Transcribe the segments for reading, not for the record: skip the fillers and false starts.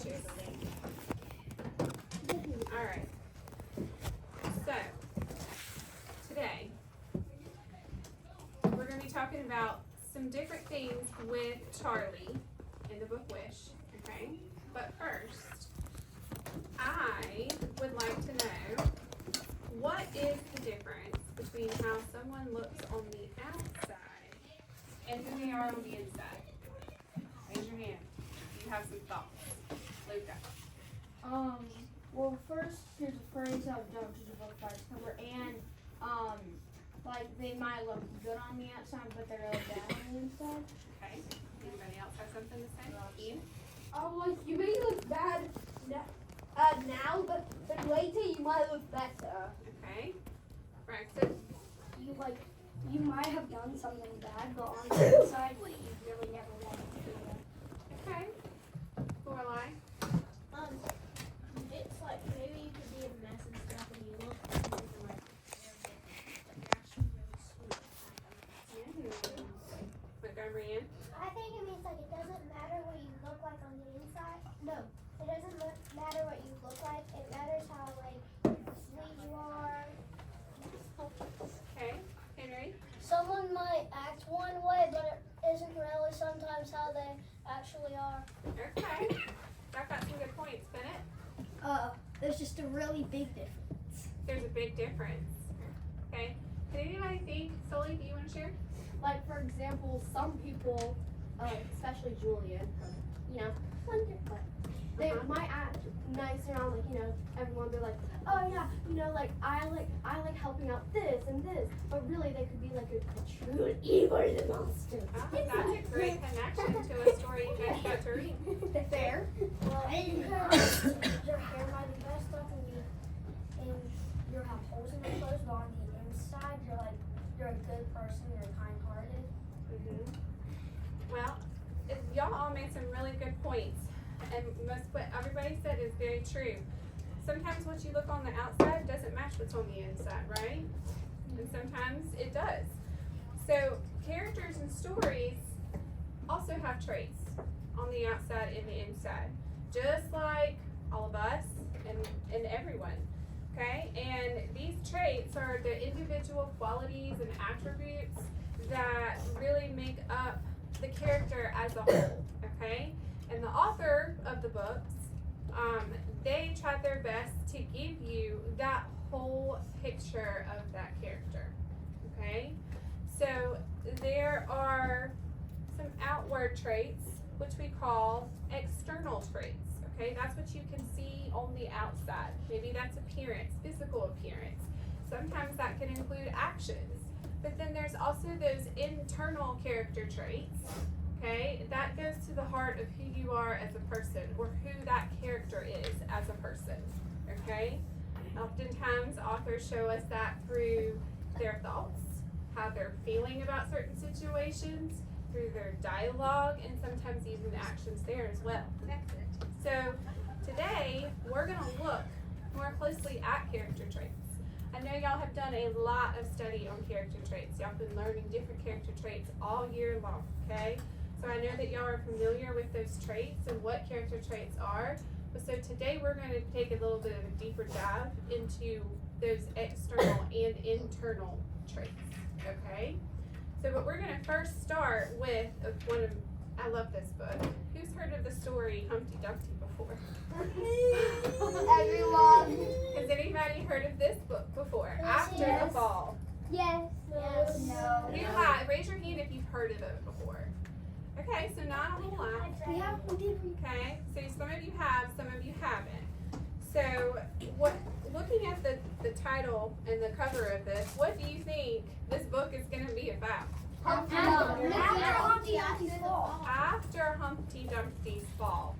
tissues. Alright. So, today, we're going to be talking about some different things with Charlie in the book Wish. Okay? But first, I would like to know, what is the difference between how someone looks on the outside and who they are on the inside? Raise your hand. You have some thoughts. Luca. Well, first, here's a phrase I don't judge a book by its cover, and, like, they might look good on the outside, but they're really bad on the inside. Okay. Anybody else have something to say? Ian? Like, you may look bad now, but later you might look better. Okay. Braxton? You might have done something bad, but on the inside, you really never wanted to do that. Okay. Lorelai? It's like maybe you could be a mess and stuff and you look like you're like actually really sweet. Montgomery Ann? I think it means like it doesn't matter what you look like on the inside. No, it doesn't matter what you look like. It matters how like sweet you are. Okay. Henry? Someone might act one way, but it isn't really sometimes how they actually are. Okay. I've got some good points. Bennett? There's just a really big difference. There's a big difference. Okay. Can anybody think? Sully, do you want to share? Like, for example, some people, especially Julian, they might act nice around, like, everyone. They're like, oh yeah, like I like helping out this and this, but really they could be like a true evil monster. That's a great connection to a story you guys got to read. Fair. Well, your hair might be messed up and you have holes in your clothes, but on the inside you're a good person, you're kind-hearted. Well, y'all all made some really good points, and what everybody said is very true. Sometimes what you look on the outside doesn't match what's on the inside, right? And sometimes it does. So characters and stories also have traits on the outside and the inside, just like all of us and everyone. Okay, and these traits are the individual qualities and attributes that really make up the character as a whole. Okay, and the author of the books, they tried their best to give you that whole picture of that character. Okay, so there are some outward traits which we call external traits. Okay, that's what you can see on the outside. Maybe that's appearance, physical appearance. Sometimes that can include actions. But then there's also those internal character traits. Okay, that goes to the heart of who you are as a person, or who that character is as a person. Okay, oftentimes authors show us that through their thoughts, how they're feeling about certain situations, through their dialogue, and sometimes even the actions there as well. So today we're going to look more closely at character traits. I know y'all have done a lot of study on character traits. Y'all have been learning different character traits all year long, okay? So I know that y'all are familiar with those traits and what character traits are. But so today we're going to take a little bit of a deeper dive into those external and internal traits, okay? So but we're going to first start with I love this book. Who's heard of the story Humpty Dumpty before? Everyone. Has anybody heard of this book before? Yes. After the Fall. Yes. Yes. No. You have. Raise your hand if you've heard of it before. Okay, so not a whole lot. We did. Okay, so some of you have, some of you haven't. So looking at the title and the cover of this, what do you think this book is going to be about? After Humpty Dumpty's fall. After Humpty Dumpty's fall.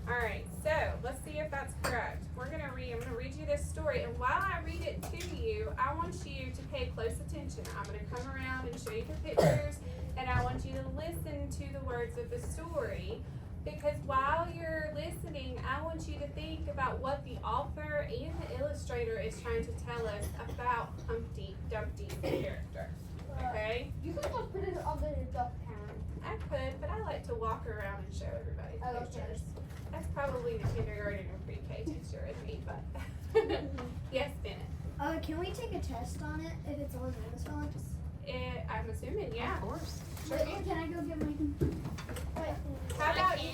Alright, so let's see if that's correct. I'm going to read you this story, and while I read it to you, I want you to pay close attention. I'm going to come around and show you the pictures, and I want you to listen to the words of the story, because while you're listening, I want you to think about what the author and the illustrator is trying to tell us about Humpty Dumpty's character. Okay? You could just put it on the duck can. I could, but I like to walk around and show everybody the pictures. That's probably the kindergarten or pre-K teacher in me, but yes, Bennett. Can we take a test on it if it's on Amazon? I'm assuming, yeah. Of course. Sure can. Can I go get my How about you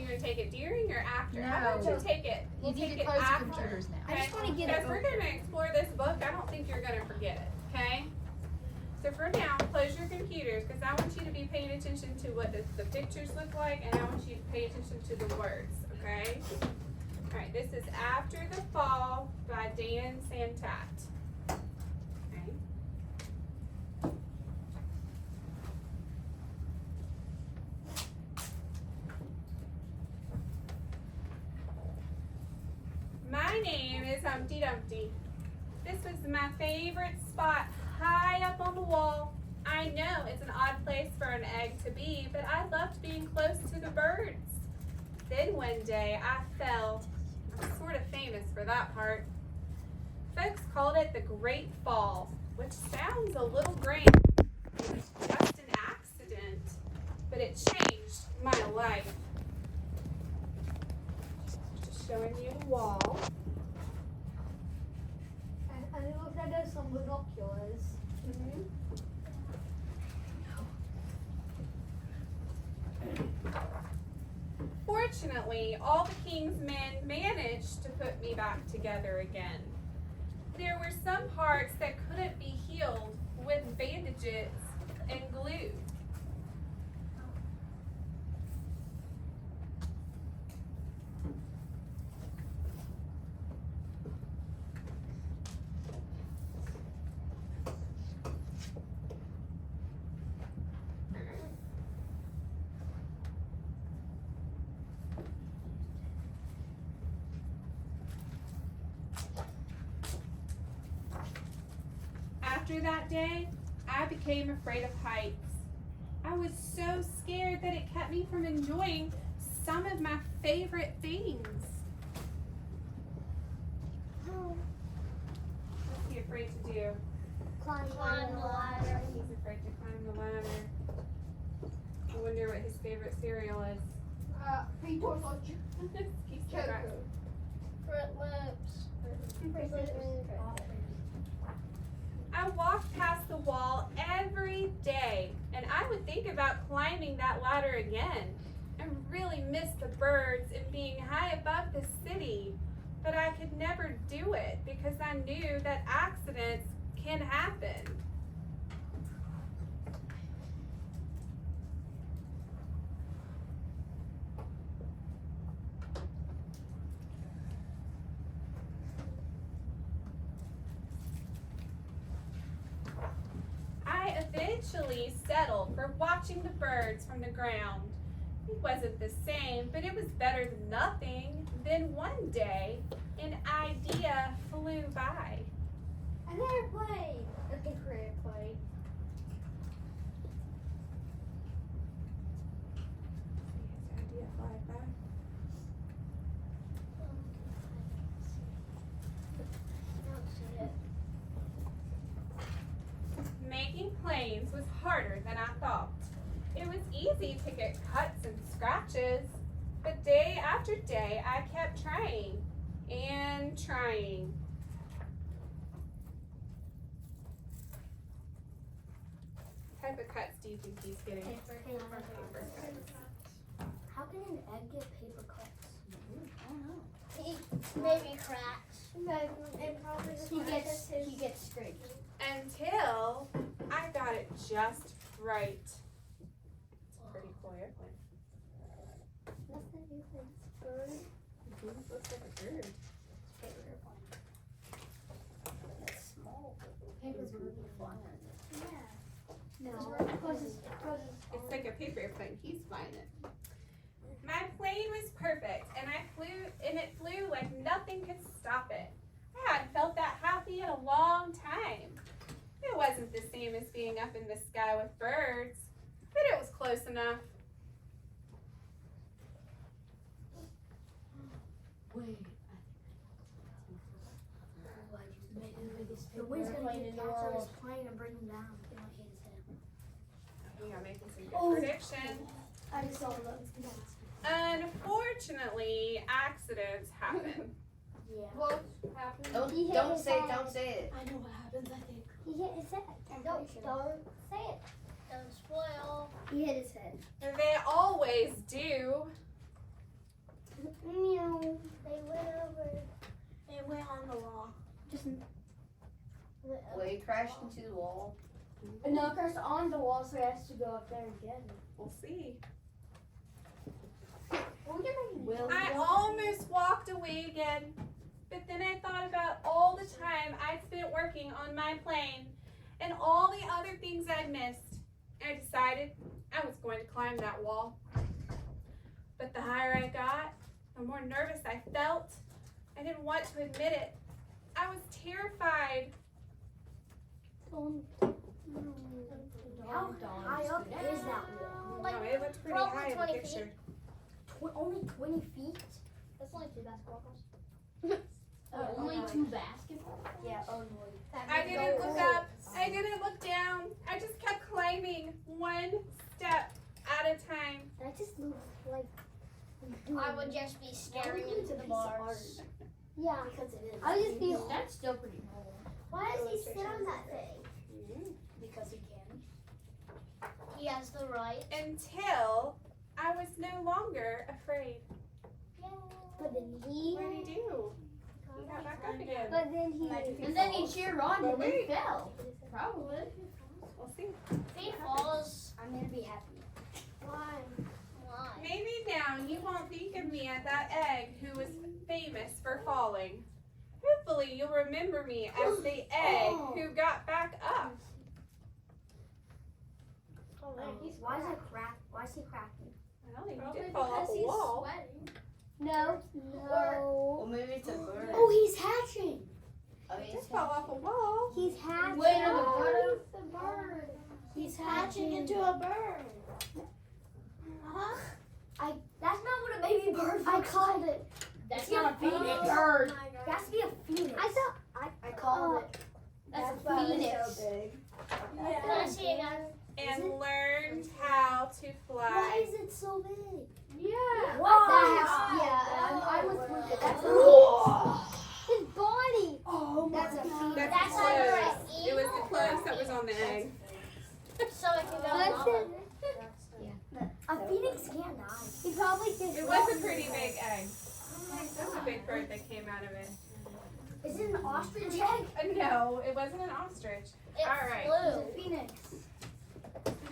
gonna take it during or after? How about No. you take it? We'll You need take to it close the after. computers now. I just want to get Because it. we're gonna explore this book. I don't think you're gonna forget it, okay? So for now, close your computers because I want you to be paying attention to what the pictures look like and I want you to pay attention to the words, okay? Alright, this is After the Fall by Dan Santat. Okay. My name is Humpty Dumpty. This was my favorite spot, high up on the wall. I know it's an odd place for an egg to be, but I loved being close to the birds. Then one day I fell. I'm sort of famous for that part. Folks called it the Great Fall, which sounds a little grand. It was just an accident, but it changed my life. Just showing you the wall. And it looks like there's some binoculars. Mhm. Fortunately, all the king's men managed to put me back together again. There were some parts that couldn't be healed with bandages and glue. After that day, I became afraid of heights. I was so scared that it kept me from enjoying some of my favorite things. What's he afraid to do? Climb the ladder. He's afraid to climb the ladder. I wonder what his favorite cereal is. He's so right. Fruit Loops. I walked past the wall every day, and I would think about climbing that ladder again and really miss the birds and being high above the city. But I could never do it because I knew that accidents can happen. I eventually settled for watching the birds from the ground. It wasn't the same, but it was better than nothing. Then one day, an idea flew by. An airplane. That's a great plane. His idea fly by. Making planes was harder than I thought. It was easy to get cuts and scratches, but day after day I kept trying and trying. What type of cuts do you think he's getting? Paper cuts. How can an egg get paper cuts? I don't know. Maybe cracks. He gets scraped. Until I got it just right. It's a pretty cool airplane. Looks like a bird. It's small. Paper's really flying. No. It's like a paper airplane. He's flying it. My plane was perfect, and it flew like nothing could stop it. I hadn't felt that happy in a long time. It wasn't the same as being up in the sky with birds, but it was close enough. Wait. The wind's gonna get catch his plane and bring him down. It might hit his head. We are making some good predictions. I just saw those. unfortunately, accidents happen. Yeah. Well, Don't don't say it. I know what happens, I think. He hit his head. Don't say it. Don't spoil. He hit his head. They always do. Meow. They went over. It went on the wall. Just. Well, he crashed into the wall. no, it crashed on the wall, so he has to go up there and get it. We'll see. Will I almost walked away again, but then I thought about all the time I'd spent working on my plane and all the other things I'd missed. I decided I was going to climb that wall. But the higher I got, the more nervous I felt. I didn't want to admit it. I was terrified. How high up is that wall? No, it looked pretty probably high in the 20 picture. Only 20 feet? That's only 2 basketball balls. only 2 basketballs? Yeah, only. I didn't look up. I didn't look down. I just kept climbing one step at a time. That just looks like. I would just be staring into the bars. Yeah. Because it is. I would just be. That's still pretty high. Why does he sit on that thing? Because he can. He has the right. Until I was no longer afraid. But then he. What did he do? He got back up again. But then he. And then he cheered on and then fell. Probably. We'll see. If he falls, I'm gonna be happy. why? Maybe now you won't think of me as that egg who was famous for falling. Hopefully you'll remember me as the egg who got back up. Why is it crack? Why is he cracking? Well, he did fall off a wall. No. Well, maybe it's a bird. Oh, he's hatching. I mean, He did fall off a wall. He's hatching. Wait a minute. The bird. He's hatching into a bird. That's not what a baby bird. I called it. That's Yeah, not a phoenix. oh. Bird. It has to be a phoenix. I thought. I called it. That's a phoenix. Can I see again? And learned how to Why fly. is it so big? Yeah. What? I was with it. That's his body. Oh That's a phoenix. That's That's under clothes. an It was the clothes that was on the egg. So it can go That's on. it. A phoenix can't die. He probably just. It was a pretty big egg. That's a big bird that came out of it. Is it an ostrich egg? No, it wasn't an ostrich. It All right. flew. It's a phoenix.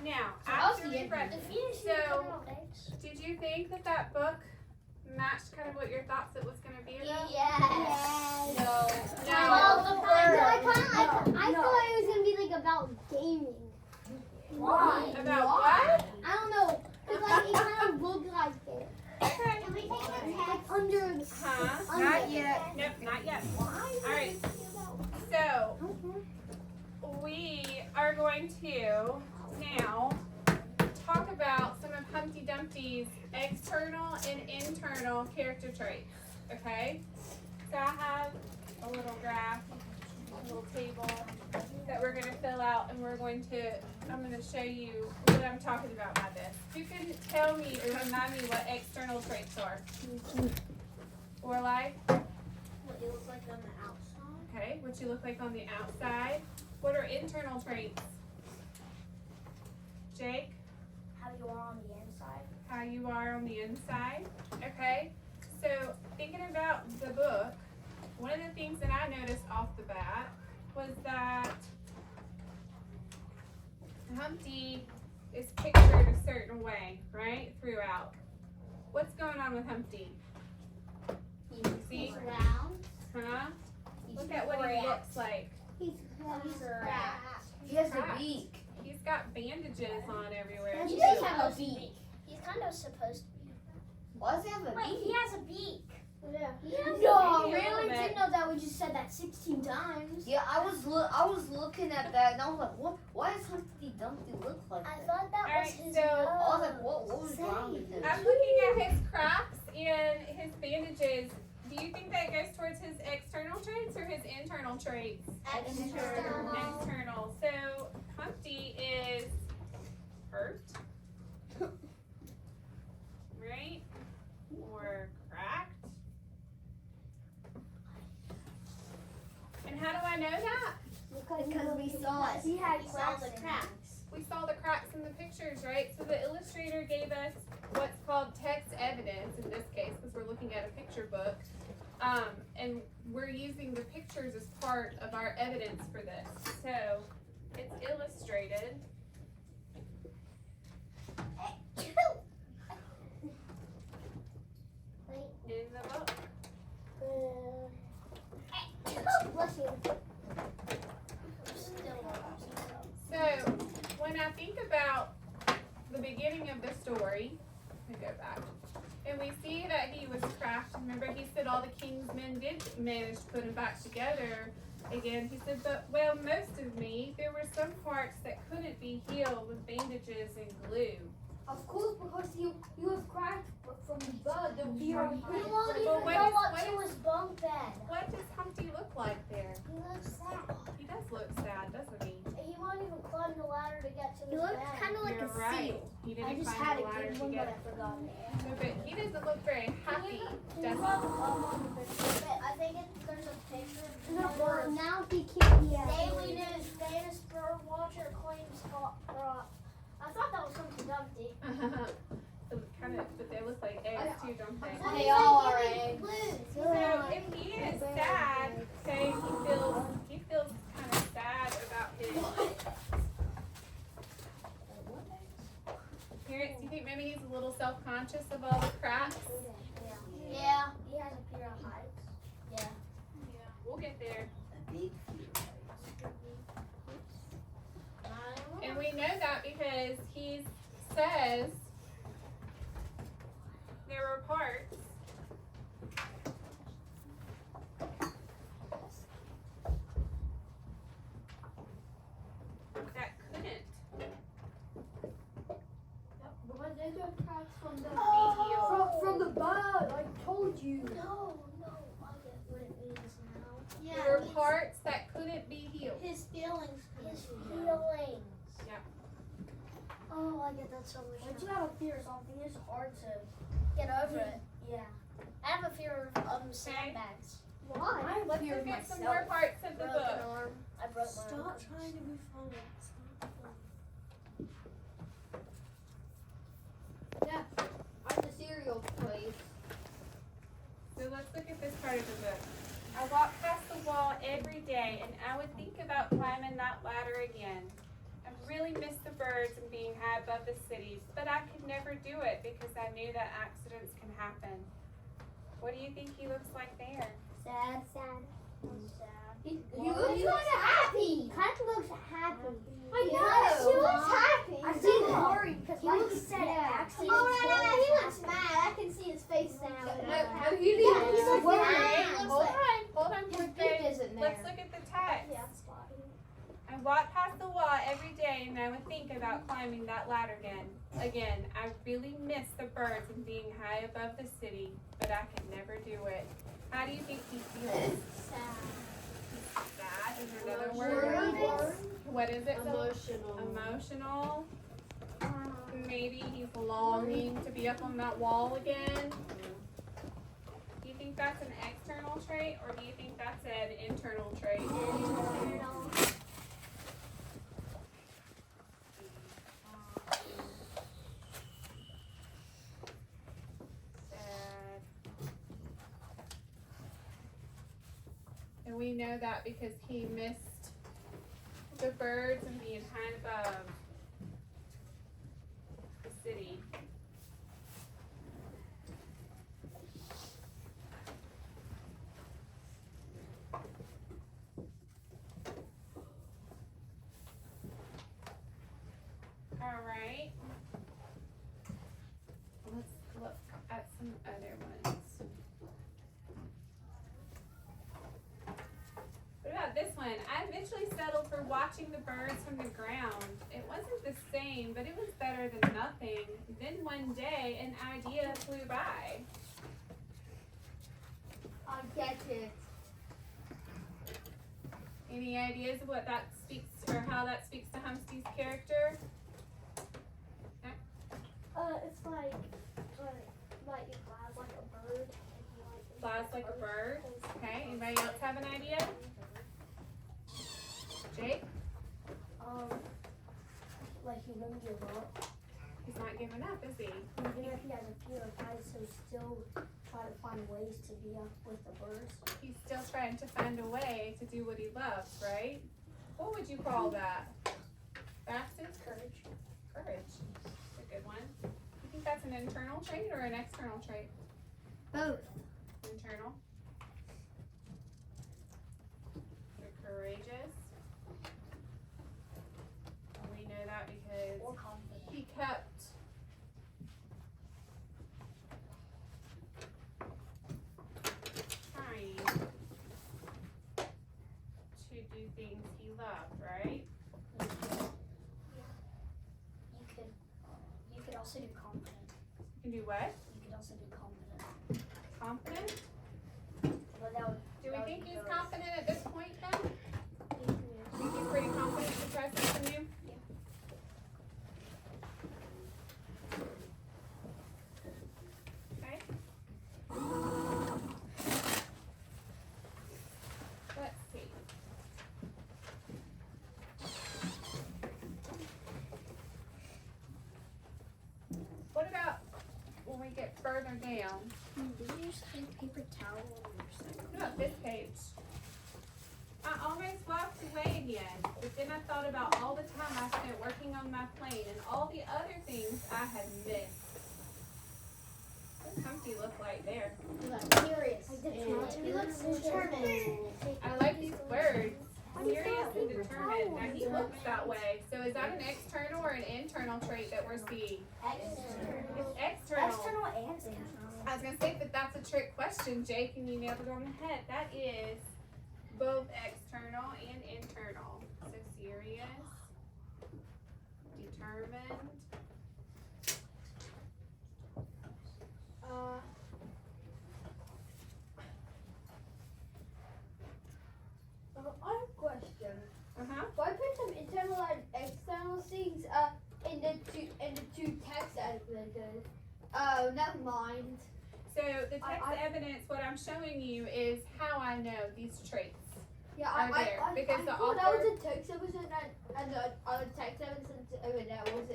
Now, I'll after see we it. read The this, phoenix So- didn't come out eggs. did you think that that book matched kind of what your thoughts it was going to be about? Yes. No. Well, the bird. I thought it was gonna be like about gaming. Why? About what? I don't know. Cause like it kind of looked like it. Okay. Like under. Huh? Not yet. Nope, not yet. All right. So, we are going to now talk about some of Humpty Dumpty's external and internal character traits. Okay? So I have a little graph, a little table that we're going to fill out, and I'm going to show you what I'm talking about by this. Who can tell me or remind me what external traits are? Or like, What you look like on the outside? okay, what you look like on the outside. What are internal traits? Jake, How you are on the inside? how you are on the inside. Okay, so thinking about the book, one of the things that I noticed off the bat was that Humpty is pictured a certain way, right, throughout. What's going on with Humpty? You see? Round. Huh? Look at what he looks like. He's Cracked. He has a Cracked. beak. He's got bandages on everywhere. He does have a beak. He's kind of supposed to be. Why does he have a Wait, beak? he has a beak. Yeah. No, Maybe a little really? bit. Didn't know that. We just said that 16 times. Yeah, I was looking at that and I was like, what? Why does Humpty Dumpty look like I that? thought that was Alright, his so- I was nose. like, what was wrong with him? I'm looking at his cracks and his bandages. Do you think that goes towards his external traits or his internal traits? External. External. So Humpty is hurt, right? Or know that? Because we saw it. He had We saw cracks the in it. cracks. We saw the cracks in the pictures, right? So the illustrator gave us what's called text evidence in this case, because we're looking at a picture book. And we're using the pictures as part of our evidence for this. So it's illustrated. In the book. Bless you. So when I think about the beginning of the story, let me go back. And we see that he was crafted. Remember, he said all the king's men did manage to put him back together again. He said, but well, most of me, there were some parts that couldn't be healed with bandages and glue. Of course, because he was cracked from the blood. The fear of He won't Well, even what go is- up what to is- his bunk bed. What does Humpty look like there? He looks sad. He does look sad, doesn't he? He won't even climb the ladder to get to He his looks bed. kind of like You're a right. seal. He I didn't just climb had the a ladder good to one, get but I it. forgot it. No, but he doesn't look very happy, does he? I think there's a picture. Well, now he can't. Daily News, famous bird watcher claims I thought that was from Dumpty. Kind of, but they look like eggs too, don't they? They all are eggs. So if he is sad, say he feels kind of sad about his appearance. Do you think maybe he's a little self-conscious of all the cracks? Yeah. He has a fear of heights. Yeah, we'll get there. And we know that because he says there were parts that couldn't But they got cracks from the be healed. from the blood. I told you. No, I get what it means now. There were parts that couldn't be healed. His feelings. His feelings. Yeah. Oh, I get that so much. Once you have a fear of something, it's hard to. Get over it. Yeah. I have a fear of sandbags. Why? Let's look at some more parts of the Broken book. arm. I broke my arm. trying to be funny. Yeah, I'm the cereal place. So let's look at this part of the book. I walked past the wall every day and I would think about climbing that ladder again. I really miss the birds and being high above the cities, but I could never do it because I knew that accidents can happen. What do you think he looks like there? Sad. He looks looks kinda happy. Kind of looks happy. I He know. looks happy. I see the worried because He like looks he said, sad. accidents. Oh, no, he looks mad. I can see his face now. No, he Yeah, he looks worried. mad. Hold on, His poor beak thing. isn't Let's there. look at the text. Yeah. I walked past the wall every day and I would think about climbing that ladder again. I really miss the birds and being high above the city, but I could never do it. How do you think he feels? Sad. Is there another word? What is it? Emotional. Maybe he's longing to be up on that wall again. Do you think that's an external trait or do you think that's an internal trait? Sad. And we know that because he missed the birds and being high above the city. All right. Let's look at some other ones. What about this one? I eventually settled for watching the birds from the ground. It wasn't the same, but it was better than nothing. Then one day, an idea flew by. I get it. Any ideas of what that speaks or how that speaks to Humpty's character? It's like it flies like a bird. Flies like a bird. Okay, anybody else have an idea? Jake? Like he wouldn't give up. He's not giving up, is he? Even if he has a fear of heights, he'll still try to find ways to be up with the birds. He's still trying to find a way to do what he loves, right? What would you call that? Fastest? Courage. Courage. That's a good one. You think that's an internal trait or an external trait? Both. Internal. You're courageous. And we know that because Or confident. he kept trying to do things he loved, right? You could also do confident. You can do what? You could also do confident. Confident? But that would. Do we that would think be he's both. confident at this point then? Think he's pretty confident to try something new? Okay. Let's see. What about when we get further down? Did you just take paper towel on your side? What about this page? I almost walked away again, but then I thought about all the time I spent working on my plane and all the other things I had missed. What does Humpty look like there? Serious. He looks determined. I like these words. Serious and determined. Now he looks that way. So is that an external or an internal trait that we're seeing? It's external. External and internal. I was gonna say that that's a trick question, Jake, and you nailed it on the head. That is both external and internal. So serious, determined. I have a question. Uh-huh. Why put some internal and external things in the two text evidences? Oh, never mind. So the text evidence, what I'm showing you is how I know these traits. Yeah, Are there, because the thought that author- was a text evidence and the other text evidence over there was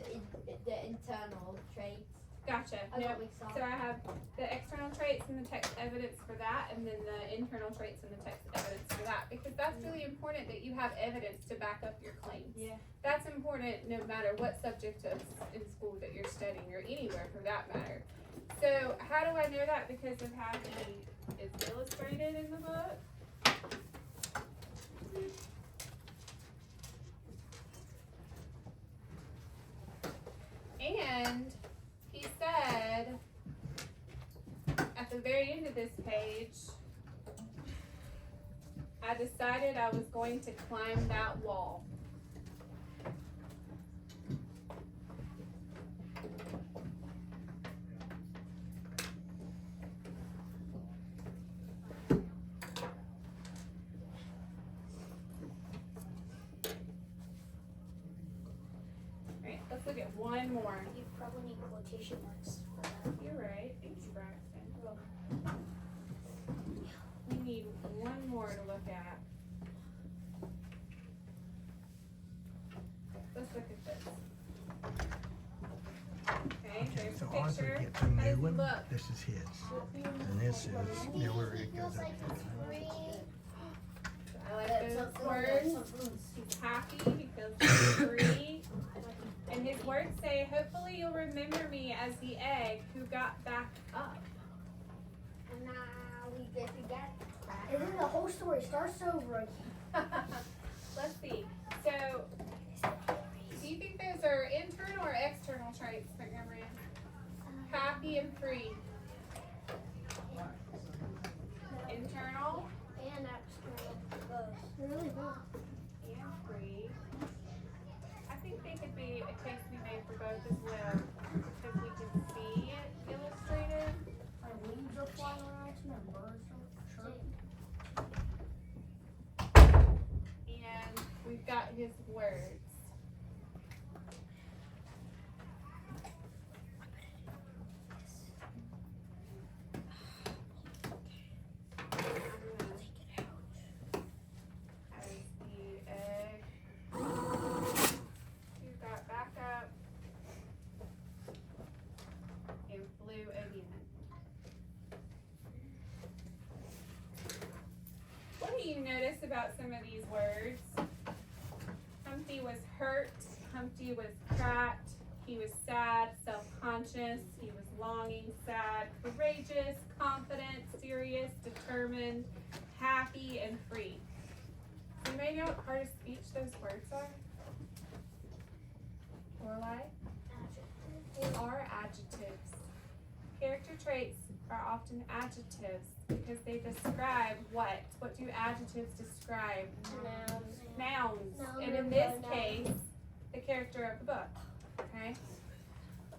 the internal traits. Gotcha. I No. got mixed up. So I have the external traits and the text evidence for that, and then the internal traits and the text evidence for that, because that's really important that you have evidence to back up your claims. Yeah. That's important no matter what subject of in school that you're studying, or anywhere for that matter. So how do I know that? Because of how he is illustrated in the book. And he said at the very end of this page, I decided I was going to climb that wall. Alright, let's look at one more. You probably need quotation marks for that. You're right. Thanks, Braxton. We need one more to look at. Let's look at this. Okay, there's So a Arthur picture. gets a How new does he one. look? This is his. And this is where it goes up. I like those words. He's happy. He feels free. And his words say, hopefully you'll remember me as the egg who got back up. And now we get to get And then the whole story starts over again. Let's see. So, do you think those are internal or external traits, Montgomery? Happy and free. Internal and external. Really good. and free. I think they could be a case to be made for both as well, because we can see it illustrated. Like leaves are flying around and birds are chirping. And we've got his words. about some of these words. Humpty was hurt. Humpty was cracked. He was sad, self-conscious. He was longing, sad, courageous, confident, serious, determined, happy, and free. Does anybody know what part of speech those words are? Lorelai? They are adjectives. Character traits are often adjectives because they describe what? What do adjectives describe? Nouns. And in this case, the character of the book. Okay?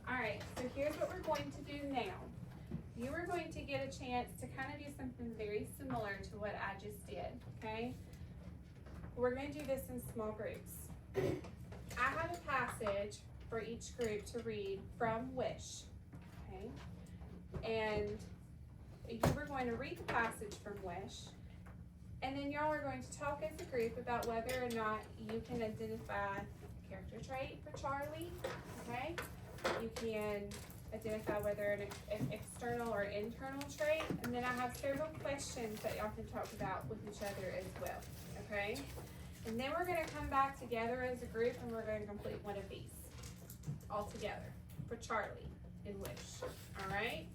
Alright, so here's what we're going to do now. You are going to get a chance to kind of do something very similar to what I just did. Okay? We're going to do this in small groups. I have a passage for each group to read from Wish. Okay? And you were going to read the passage from Wish, and then y'all are going to talk as a group about whether or not you can identify a character trait for Charlie, okay? You can identify whether an external or internal trait, and then I have several questions that y'all can talk about with each other as well, okay? And then we're gonna come back together as a group and we're gonna complete one of these all together for Charlie in Wish, all right?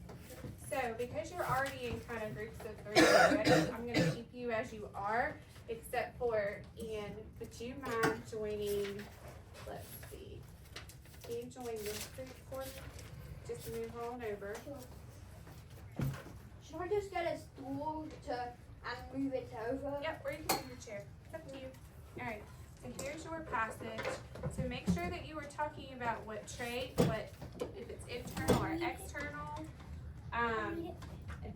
So, because you're already in kind of groups of 3 already, I'm going to keep you as you are, except for Ian. Would you mind joining, let's see, can you join this group for me? Just move on over. Should I just get a stool and move it over? Yep, or you can move your chair. It's up to you. Alright, so here's your passage. So make sure that you are talking about what trait, if it's internal or external. And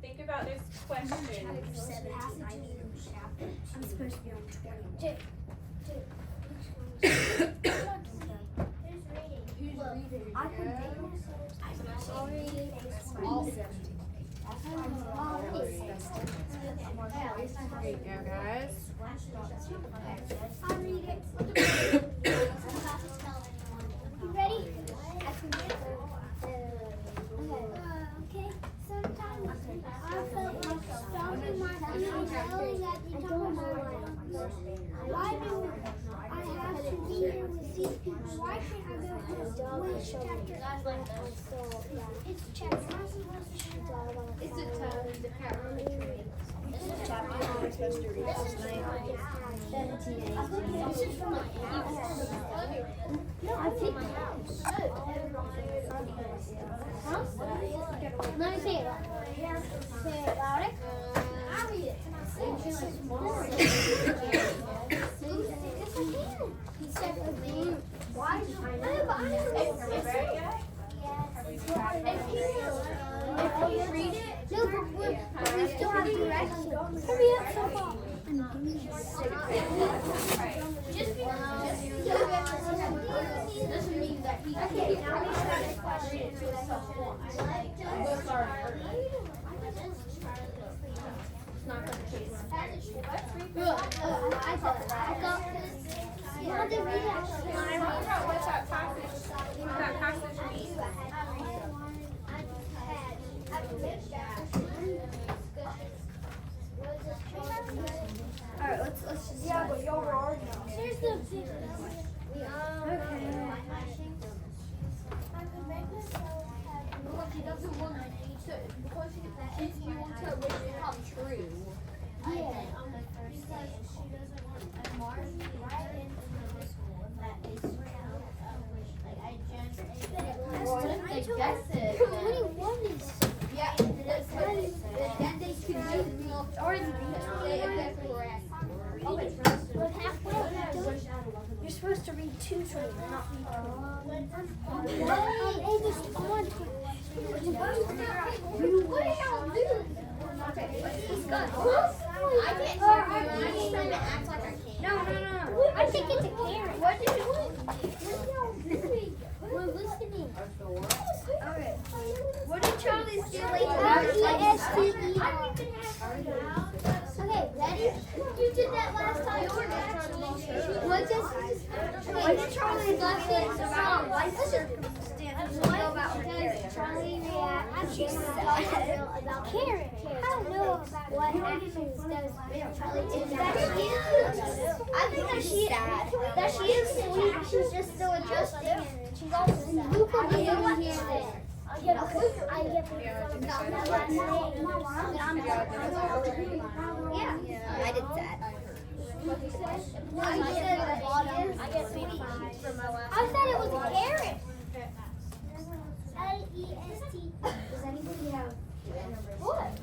think about those questions. I'm supposed to be on 20. Who's reading? Who's reading? I can make myself. There you go, guys. I read it. You ready? I can read it. Okay. Sometimes I felt like stomping my feet and yelling at the top of my lungs. Why do I have to be here with these people? Why can't I go to which chapter? It's chapter. It's a tough, the parent. This is chapter. I'm supposed to read last night. 17, 18. This is from my house. No, I think my house. Huh? Let me say it. Say it louder. I read it. Yes, I can. He said for me. Why is it? If you read it, no, but we still have directions. Hurry up, someone. Just doesn't mean that he. Okay, now we start a question. It's not for the kids. I got this. You want to read it? What's that passage? That passage means? Alright, let's just. Yeah, but y'all were already on. Here's the big Because he doesn't want to, because he wants to wish it come true. Yeah. What if they guess it? Yeah, then they could use milk or if they're correct. You're supposed to read 2 traits, not read 1. What are y'all doing? I can't hear you, and I'm just trying to act like I can. No. I think it's a carrot. What are y'all doing? We're listening. Okay. What did Charlie's do R-E-S-T-E-R. Okay, ready? You did that last time. What did Charlie's last name about life circumstances know about Charlie react? She said about carrot. I don't know about what I think that she is sweet. She's just still adjusting, and she's also sad. Yeah, I did that. I get sweetie for my last. I said it was a carrot. L-E-S-T. Does anybody have What?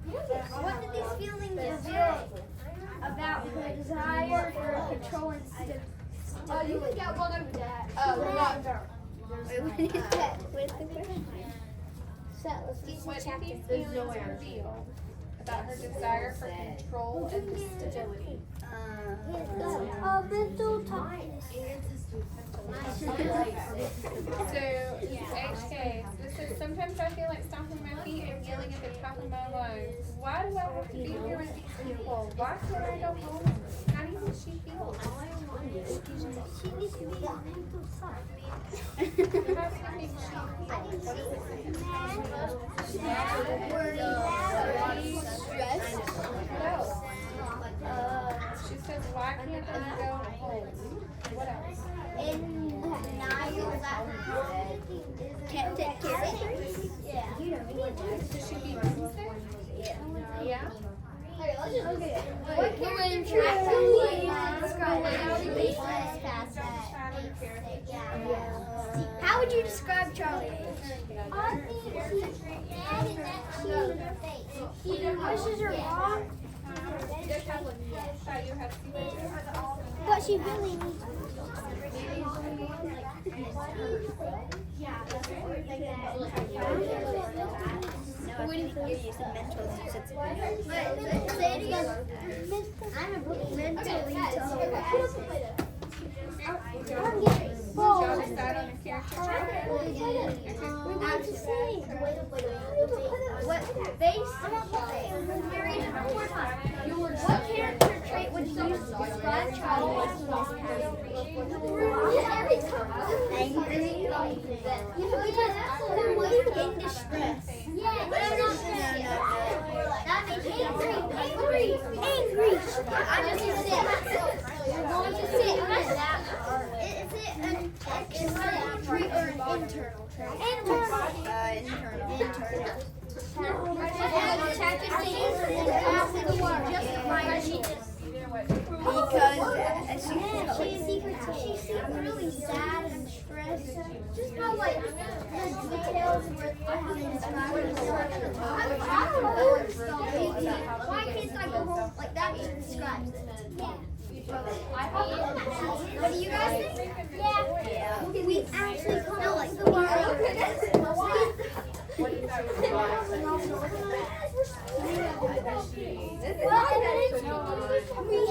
What did these feelings reveal About her desire for control and stability. You can get one over that. Wait, what is that? What is the question? What do these feelings reveal about her desire for control and stability? Mental toughness. So, HK, this is sometimes I feel like stomping my feet and yelling at the top of my lungs. Why do I have to be here with these people? Why can't I go home? How do you think she feels? She needs to be mental tough. How do you think she She says, why can't I go home? What else? Can't take care of it. Should she be homesick? Yeah? What character How would you describe Charlie? I think she's mad and that she pushes her mom, but she really needs What do you give you some mental assistance? I'm mentally Y'all decide on a character trait? What base? What character trait would you describe Charlie? Angry. In distress. That means angry. I just need to sit. You're going to sit. Is it an external trait or an internal trait? Internal. She's really sad and stressed. Just know like the details where I haven't described. Why can't I go home? Like that describes it. What do you guys think? Yeah. We actually come up with the word. We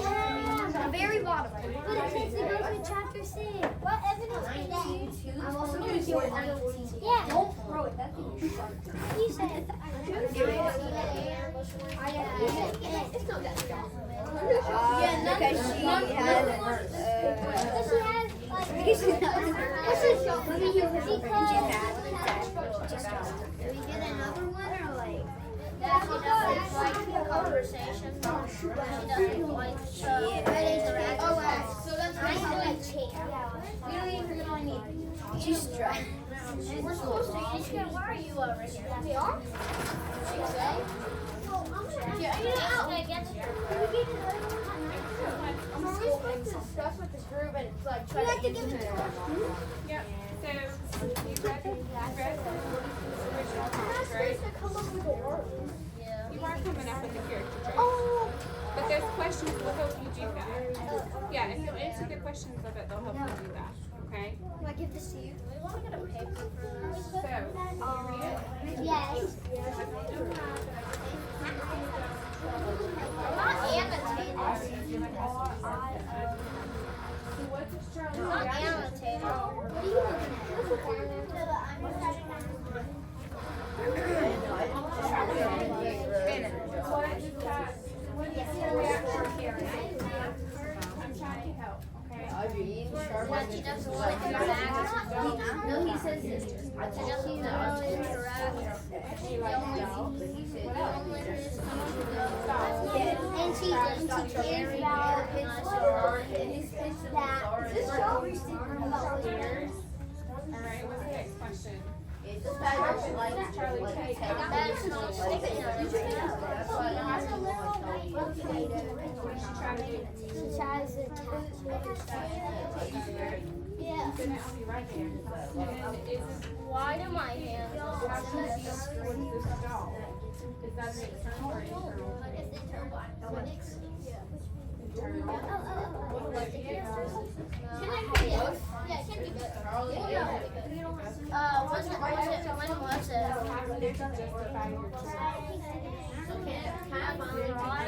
have the very bottom. But it says to go to chapter 6. What evidence is that? I'm also going to do it. Yeah. Don't throw it. That's what you said. He said. It's not that strong. Because she has. Do we get another one or like? Yeah. Conversation. She doesn't like so that's why we don't even really need. She's stressed. We're supposed to each get. Why are you over here? We are? Discuss with this group and like try to give it to her. Yep. So, you read the original comics, right? You are coming up with the character traits. But those questions will help you do that. Yeah, if you'll answer the questions of it, they'll help you do that. Okay? Do I give this to you? We want to get a paper for this. So, you read it? Yes. Not annotated. Not annotated. What are you looking I'm trying to help, okay? What she doesn't want to interact. No, he says this. She doesn't want to interact. The only going to give y'all Years. Alright, what's the next question? What did she try to do? She tries to Yeah. Then it'll be right there. And then is it, Why do my hands how do you feel towards this doll? Is that an external or internal? Internal. Like, When was it?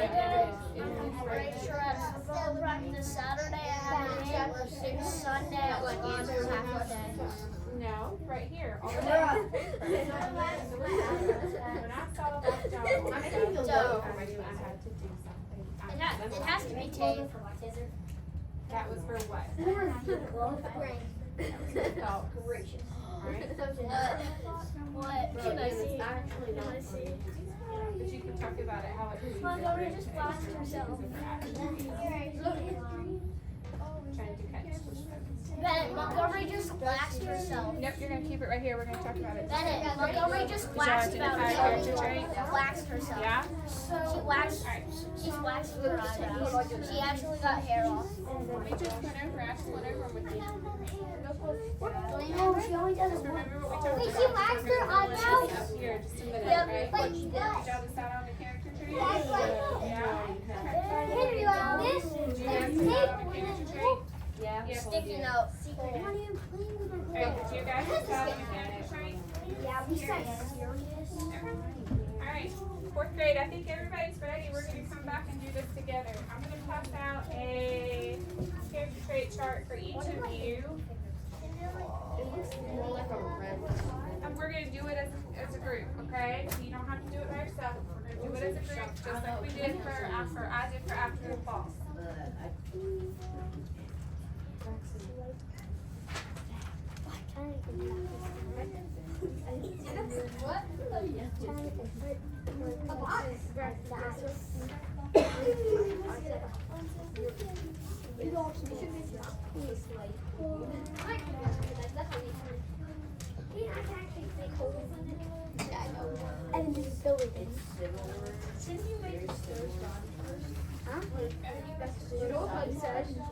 Friday, still practice Saturday, I have to Sunday, at like Andrew's half a day. No, right here. All the way on the paper. When I saw that doll, I knew I had to do something. It has to be tape. That was for what? Oh, gracious. Alright. What can I see? But you can talk about it, how it Montgomery just flashed herself. Trying to catch. Bennett, Montgomery just flashed herself. Nope, you're gonna keep it right here. We're gonna talk about it. Bennett, Montgomery just Did you waxed about identify herself. character trait? Waxed herself. Yeah? She waxed. She's waxed her eyebrows. She actually got hair off. Let me just went over, Ashley went over with you. No, she only does it once. Remember what we talked Wait, about? she waxed her eyebrows? Up here, just a minute, Yeah, right? like Did this. y'all decide on the character trait? That's like Yeah. Henry, like this. Did you There's guys tape decide on the with character it. trait? Yeah. Sticky note. Alright, did you guys decide on the character trait? Yeah, we said Alright, fourth grade, I think everybody's ready. We're gonna come back and do this together. I'm gonna pass out a character trait chart for each of you. And we're gonna do it as a group, okay? You don't have to do it by yourself. We're gonna do it as a group, just like we did for I did for after the fall. And then just go with it.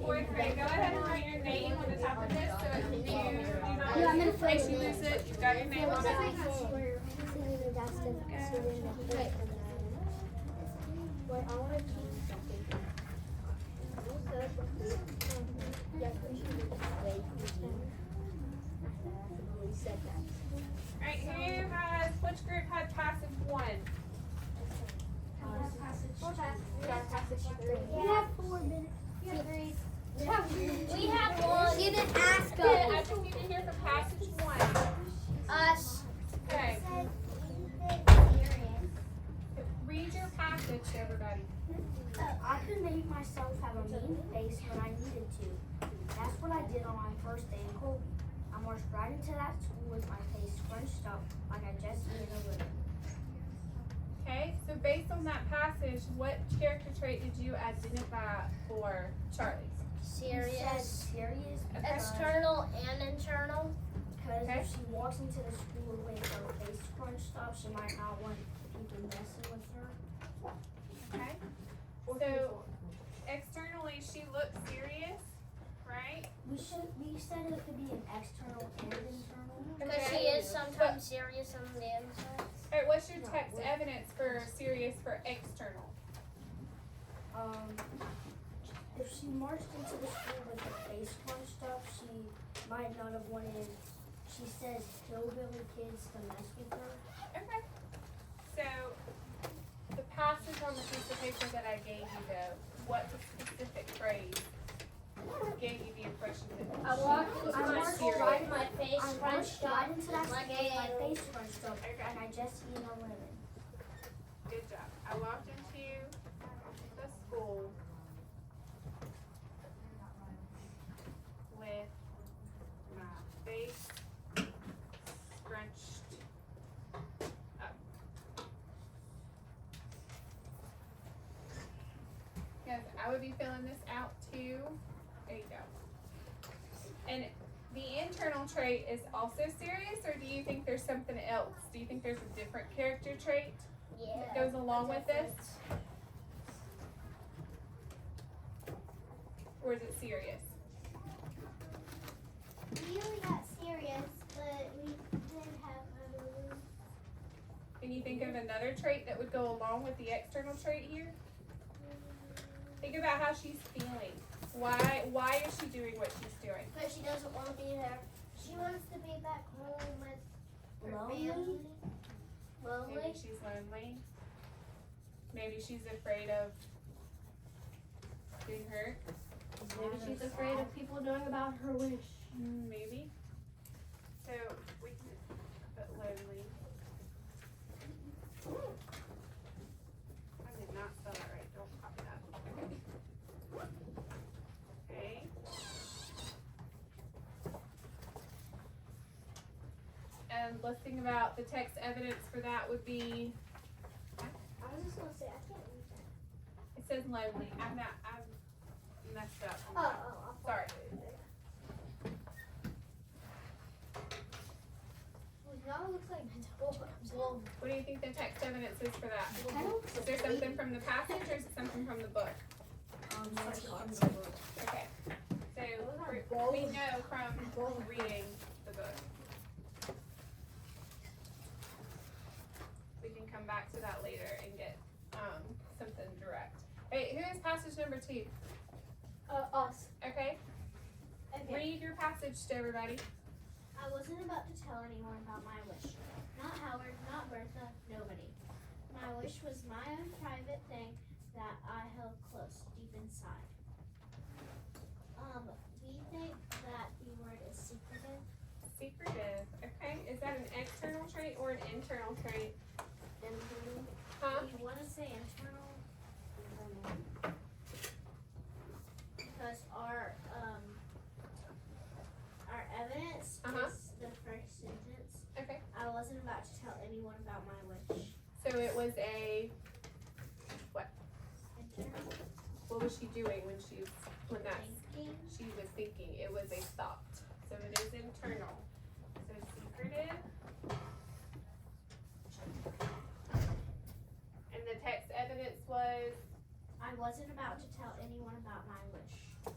Fourth grade, go ahead and write your name on the top of this, so if you do not Yeah, I'm gonna in case you lose it, you've got your name on it. Alright, which group had passage 1? You have 4 minutes. We had one. She didn't ask Good, I us. just need to hear from passage 1. Us. Okay, read your passage to everybody. I could make myself have a mean face when I needed to. That's what I did on my first day in Colby. I marched right into that school with my face scrunched up like I just ate a living. Okay, so based on that passage, what character trait did you identify for Charlie? Serious. Serious. External and internal. Because Okay. if she walks into the school with her face scrunched up, she might not want people messing with her. Okay, so externally she looks serious, right? We said it could be an external and internal. Because she is sometimes serious on the inside. Alright, what's your text evidence for serious for external? If she marched into the school with her face scrunched up, she might not have wanted, she says, hillbilly kids to mess with her. Okay. So, the passage on the piece of paper that I gave you though, what specific phrase gave you the impression that I walked she into was my school serious? right in my face I scrunched marched up. right into that like school with my a- face scrunched up, and I just eaten a lemon. Good job. I walked into the school with my face scrunched up. Yes, I would be filling this out too. There you go. And the internal trait is also serious, or do you think there's something else? Do you think there's a different character trait that goes along with this? Or is it serious? We really got serious, but we did have a Can you think of another trait that would go along with the external trait here? Think about how she's feeling. Why is she doing what she's doing? but she doesn't want to be there. She wants to be back home with her Lonely? family. Maybe Lonely. she's lonely. Maybe she's afraid of being hurt. Maybe she's afraid of people knowing about her wish. Maybe. So we can put lonely. I did not spell that right. Don't copy that. Okay. And let's think about the text evidence for that would be, I was just gonna say I can't read that. it says lonely. I've messed up. Sorry. Now it looks like What do you think the text evidence is for that? I don't Is there something from the passage or is it something from the book? Okay. So we know from reading the book. We can come back to that later and get something direct. Hey, who is passage number 2? us. Okay. Okay. Read your passage to everybody. I wasn't about to tell anyone about my wish. Not Howard, not Bertha, nobody. My wish was my own private thing that I held close, deep inside. We think that the word is secretive. Secretive. Okay. Is that an external trait or an internal trait? Internal. Huh? We want to say internal. Because our evidence is the first sentence. Okay. I wasn't about to tell anyone about my wish. So it was a, Internal. what was she doing when that's, Thinking. she was thinking? It was a thought. So it is internal. So secretive. And the text evidence was, I wasn't about to tell anyone about my wish.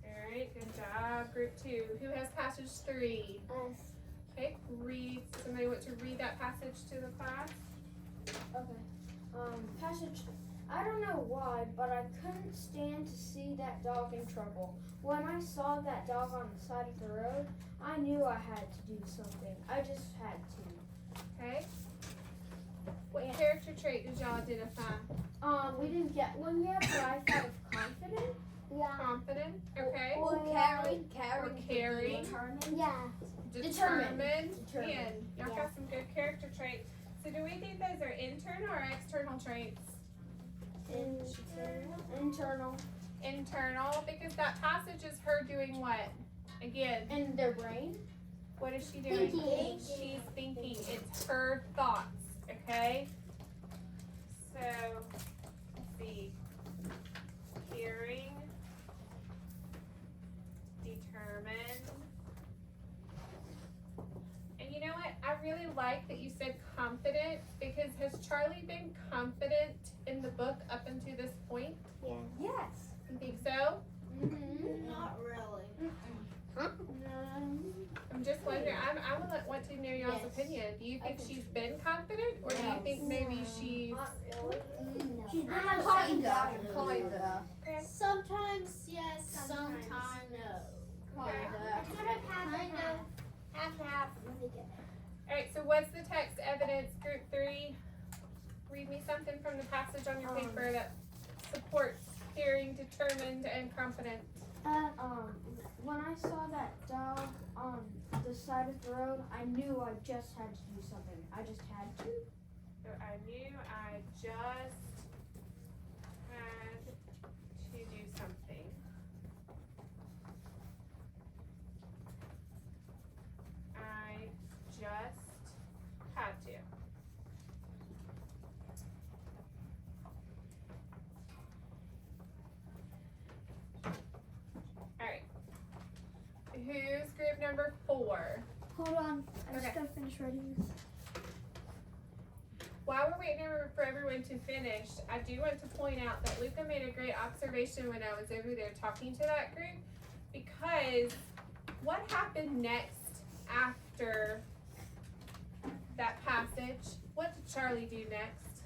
alright, good job, group 2. Who has passage 3? Us. Okay, somebody want to read that passage to the class? Okay. Passage. I don't know why, but I couldn't stand to see that dog in trouble. When I saw that dog on the side of the road, I knew I had to do something. I just had to. Okay. What character trait did y'all identify? We didn't get one yet, but I thought of confident. Yeah. Confident, okay. Or Or caring. caring. Yeah. Determined. Determined. And y'all got some good character traits. So do we think those are internal or external traits? Internal. Internal, because that passage is her doing what? Again, In their brain. what is she doing? Thinking. She's thinking. It's her thoughts, okay? So, let's see. Caring. Determined. And you know what? I really like that you said confident, because has Charlie been confident in the book up until this point? Yes. You think so? Mm-hmm. Not really. I'm just wondering, I would want to know y'all's Yes. opinion. Do you think think she's been confident, or do you think maybe she's, Not really. She's been Kinda. Sometimes yes, sometimes no. okay. It's sort of half and half. Half and half. Alright, so what's the text evidence, group 3? Read me something from the passage on your paper that supports caring, determined, and confident. When I saw that dog on the side of the road, I knew I just had to do something. I just had to. So I knew I just had Hold on. I just Okay. gotta finish writing this. While we're waiting for everyone to finish, I do want to point out that Luca made a great observation when I was over there talking to that group, because what happened next after that passage? What did Charlie do next?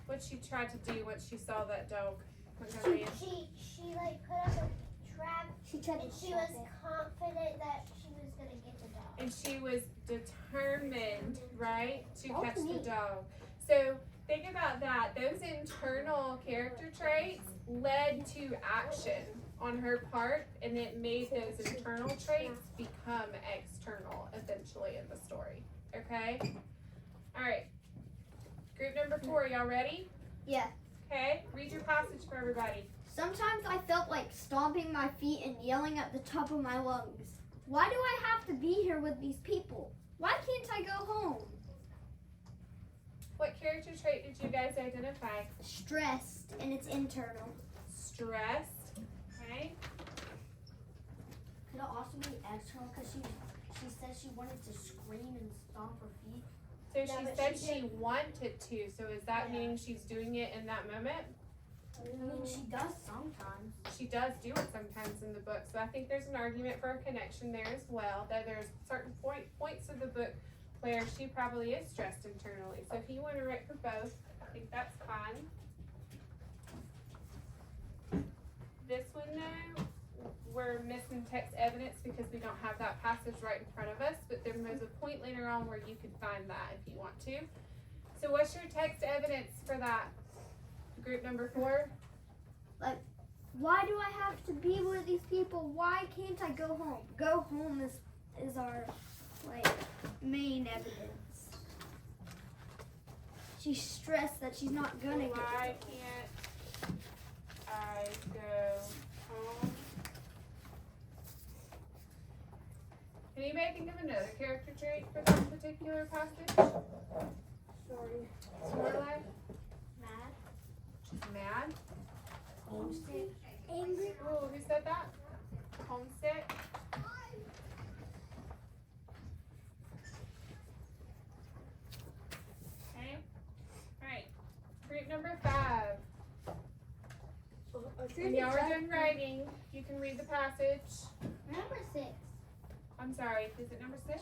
What she tried to do once she saw that dog? What kind of man? She like put up a trap She tried and to she trap was it. confident that she was gonna get the dog. And she was determined, right, to That was catch the neat. dog. So think about that. Those internal character traits led to action on her part, and it made those internal traits become external eventually in the story. Okay? All right. Group number 4, y'all ready? Yeah. Okay, read your passage for everybody. Sometimes I felt like stomping my feet and yelling at the top of my lungs. Why do I have to be here with these people? Why can't I go home? What character trait did you guys identify? Stressed, and it's internal. Stressed. Okay. Could it also be external because she said she wanted to scream and stomp her feet? So Yeah, she but said she she wanted to. So is that Yeah. meaning she's doing it in that moment? I mean, she does sometimes. She does do it sometimes in the book. So I think there's an argument for a connection there as well. That there's certain points of the book where she probably is stressed internally. So if you want to write for both, I think that's fine. This one though, we're missing text evidence because we don't have that passage right in front of us, but there was a point later on where you could find that if you want to. So what's your text evidence for that? Group number 4? Why do I have to be with these people? Why can't I go home? Go home is our main evidence. She's stressed that she's not gonna get Why can't I go home? Can anybody think of another character trait for that particular passage? Sorry. Mad. She's mad. Homesick. Angry. Oh, who said that? Homesick. Okay. Alright. Group number 5. When y'all are done writing, you can read the passage. Number 6. I'm sorry, is it number 6?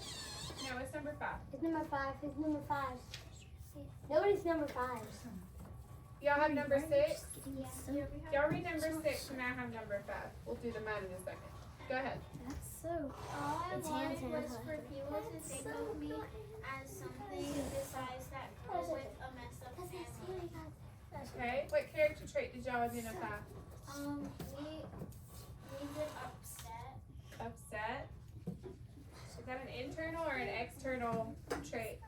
No, it's number 5. It's number 5. It's number 5. Nobody's number 5. Y'all have number 6? Yeah. Y'all read number 6 and I have number 5. We'll do the mine in a second. Go ahead. That's so. All I It's wanted hand was sanitizer. for people to think of me as something besides that girl with a messed up family. Okay. What character trait did y'all identify? We did upset. Upset. Is that an internal or an external trait?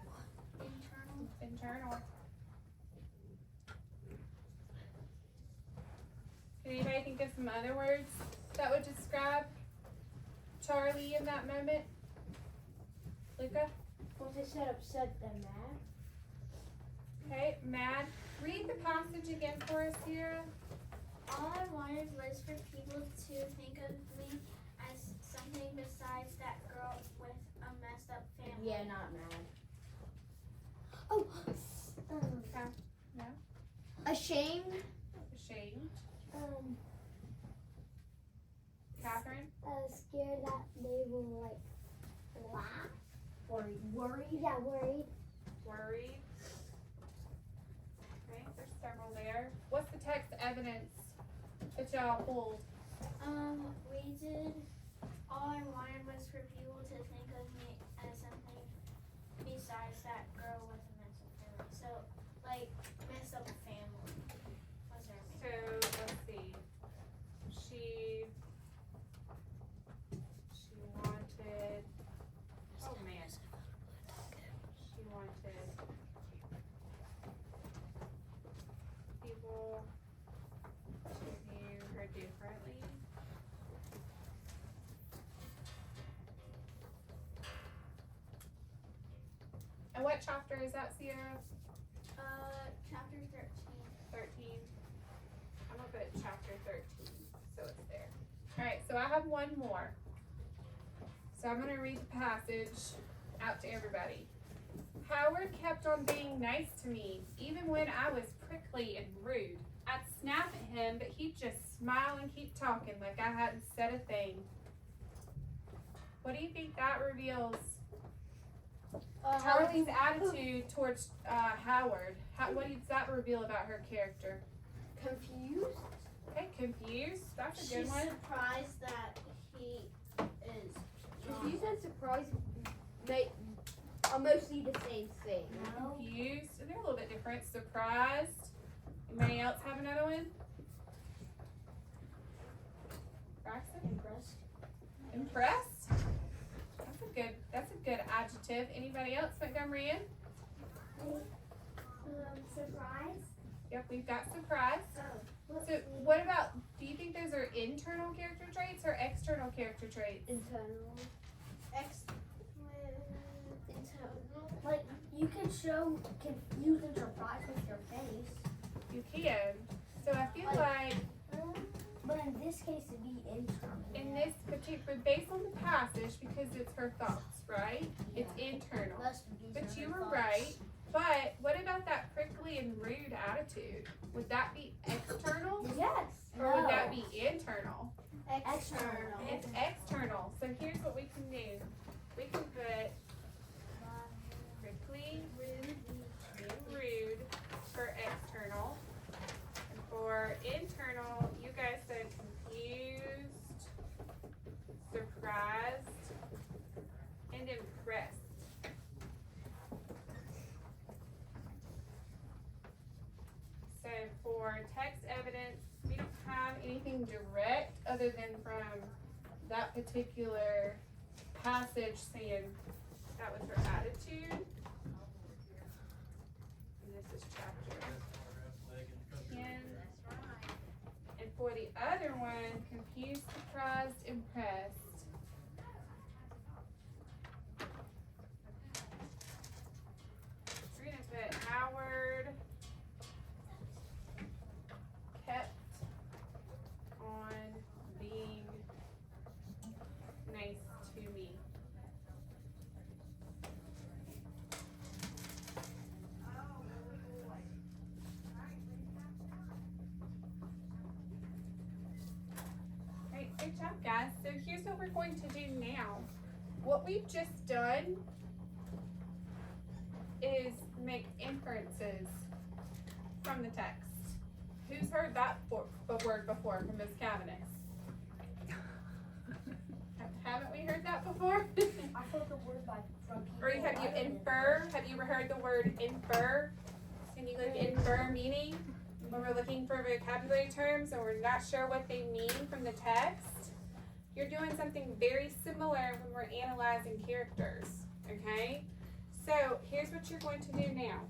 Internal. Internal. Can anybody think of some other words that would describe Charlie in that moment? Luca? Well, they said upset then mad. Okay, mad. Read the passage again for us, Sierra. All I wanted was for people to think of me as something besides that girl with a messed up family. Yeah, not mad. Oh. No? Ashamed. Ashamed. Catherine? Scared that they will like laugh. Worried. Yeah, worried. Worried. Okay, there's several there. What's the text evidence that y'all pulled? We did. All I wanted was for people to think of me as something besides that girl with a messed up family. So, like, messed up family was her So, let's see. She wanted, oh man. She wanted people to view her differently. And what chapter is that, Sierra? Chapter 13. 13. I'm gonna put chapter 13, so it's there. Alright, so I have one more. So So I'm gonna read the passage out to everybody. Howard kept on being nice to me, even when I was prickly and rude. I'd snap at him, but he'd just smile and keep talking like I hadn't said a thing. What do you think that reveals? Charlie's attitude towards Howard. What does that reveal about her character? Confused? Okay, confused. That's a good She's one. surprised that he is. Confused and surprised are mostly the same thing. Confused. They're a little bit different. Surprised. Anybody else have another one? Braxton? Impressed. Impressed. That's a good adjective. Anybody else, Montgomery Ann? Surprise. Yep, we've got surprise. Oh. So what about, do you think those are internal character traits or external character traits? Internal. Internal. Like, you can show confused and surprised with your face. You can. So I feel like But in this case, it'd be internal. in this particular, based on the passage, because it's her thoughts, right? It's internal. But you were right. But what about that prickly and rude attitude? Would that be external Yes. or would that be internal? External. It's external. So here's what we can do. We can put prickly, rude for external. And for internal, you guys said confused, surprised, and impressed. So for text evidence, we don't have anything direct other than from that particular passage saying that was her attitude. And this is chapter 10. And for the other one, confused, surprised, impressed. We're gonna put Howard kept on being nice to me. Great, good job, guys. So here's what we're going to do now. What we've just done is make inferences from the text. Who's heard that word before from Ms. Cavanis? Haven't we heard that before? I heard the word from people. Or have you infer? Have you ever heard the word infer? Can you look infer meaning? When we're looking for vocabulary terms and we're not sure what they mean from the text, you're doing something very similar when we're analyzing characters, okay? So here's what you're going to do now.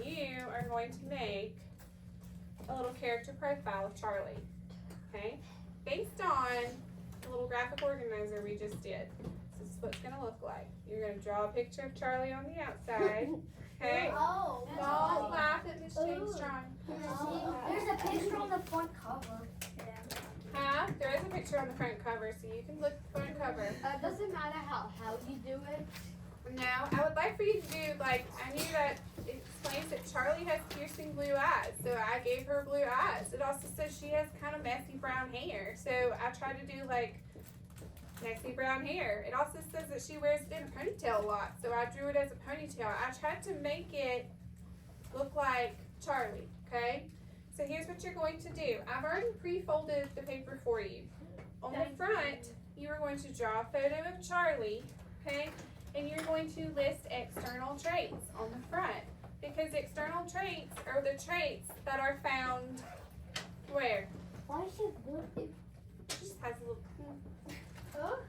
You are going to make a little character profile of Charlie, okay? Based on the little graphic organizer we just did. This is what it's gonna look like. You're gonna draw a picture of Charlie on the outside, okay? Oh. Don't laugh at Miss James drawing. There's a picture on the front cover. Huh? There is a picture on the front cover, so you can look at the front cover. Doesn't matter how you do it. No, I would like for you to do, like, I knew that it explains that Charlie has piercing blue eyes, so I gave her blue eyes. It also says she has kind of messy brown hair, so I tried to do, like, messy brown hair. It also says that she wears it in a ponytail a lot, so I drew it as a ponytail. I tried to make it look like Charlie, okay? So here's what you're going to do. I've already pre-folded the paper for you. On the front, you are going to draw a photo of Charlie, okay? And you're going to list external traits on the front. Because external traits are the traits that are found where? Why is it good? She just has a little, Does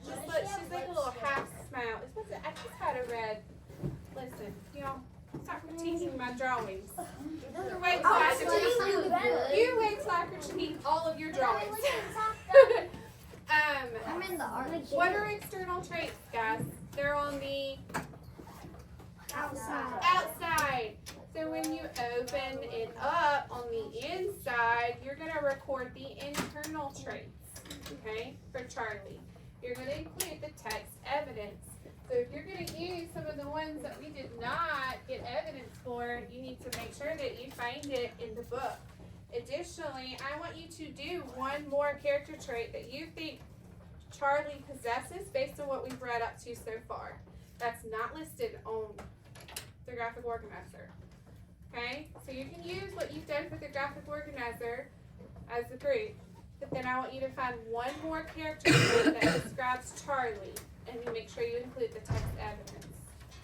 she's she like, have she's like a little half smile. It's what's it, I just had a red, listen, y'all, stop critiquing my drawings. You're way till I critique, you wait till I critique all of your drawings. I'm in the art. What are external traits, guys? They're on the outside. So when you open it up on the inside, you're gonna record the internal traits. okay, for Charlie. You're gonna include the text evidence. So if you're gonna use some of the ones that we did not get evidence for, you need to make sure that you find it in the book. Additionally, I want you to do one more character trait that you think Charlie possesses based on what we've read up to so far. That's not listed on the graphic organizer. Okay? So you can use what you've done for the graphic organizer as a group, but then I want you to find one more character trait that describes Charlie, and you make sure you include the text evidence.